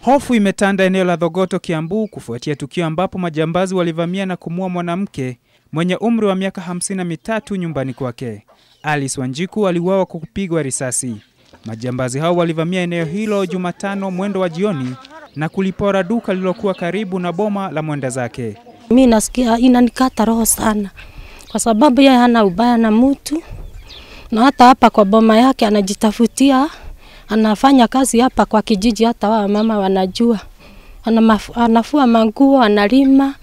Hofu imetanda eneo la Thogoto, Kiambu kufuatia tukio ambapo majambazi walivamia na kumua mwanamke mwenye umri wa miaka 53 nyumbani kwake. Alice Wanjiku aliuawa kwa kupigwa risasi. Majambazi hao walivamia eneo hilo Jumatano mwendo wa jioni na kulipora duka lililokuwa karibu na boma la mwenda zake. Mimi nasikia inanikata roho sana kwa sababu yeye hana ubaya na mtu, na hata hapa kwa boma yake anajitafutia, anafanya kazi hapa kwa kijiji, hata wao mama wanajua. Anafua manguo, analima.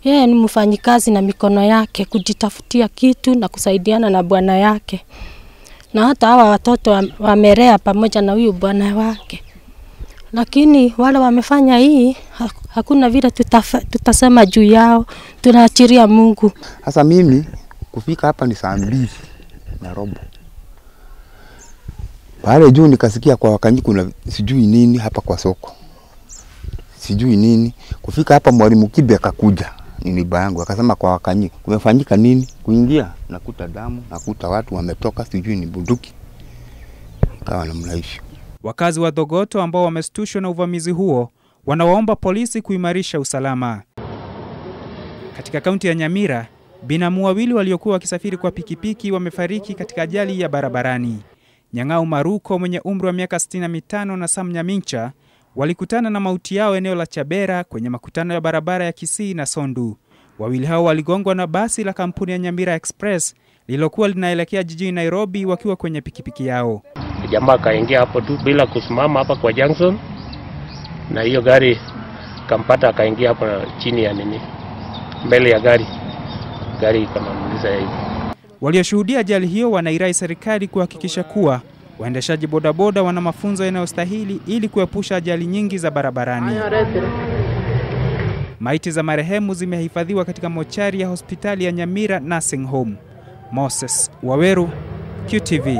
Yeye ni mfanyikazi na mikono yake kujitafutia kitu na kusaidiana na bwana yake. Na hata hawa watoto wamelea pamoja na huyu bwana wake. Lakini wale wamefanya hii, hakuna vile tutasema juu yao, tunaachiria Mungu. Sasa mimi kufika hapa ni 2:30. Pale juu nikasikia kwa Wakanyi kuna sijui nini hapa kwa soko. Sijui nini. Kufika hapa mwalimu Kibe akakuja. Ni baba yangu akasema kwa Wakanyi kumefanyika nini? Kuingia nakuta damu, nakuta watu wametoka, sijui ni bunduki. Ikawa namna hiyo. Wakazi wa Thogoto ambao wamestushwa na uvamizi huo wanawaomba polisi kuimarisha usalama. Katika kaunti ya Nyamira, binamu wawili waliokuwa wakisafiri kwa pikipiki wamefariki katika ajali ya barabarani. Nyang'au Maruko mwenye umri wa miaka 65 na Sam Nyamincha walikutana na mauti yao eneo la Chabera kwenye makutano ya barabara ya Kisii na Sondu. Wawili hao waligongwa na basi la kampuni ya Nyamira Express lililokuwa linaelekea jijini Nairobi wakiwa kwenye pikipiki yao. Jamaa kaingia hapo tu bila kusimama hapa kwa junction, na hiyo gari kampata akaingia hapo chini ya nini, mbele ya gari ikamaliza hivi. Walioshuhudia ajali hiyo wanairai serikali kuhakikisha kuwa waendeshaji bodaboda wana mafunzo yanayostahili ili kuepusha ajali nyingi za barabarani. Maiti za marehemu zimehifadhiwa katika mochari ya hospitali ya Nyamira Nursing Home. Moses Waweru, QTV.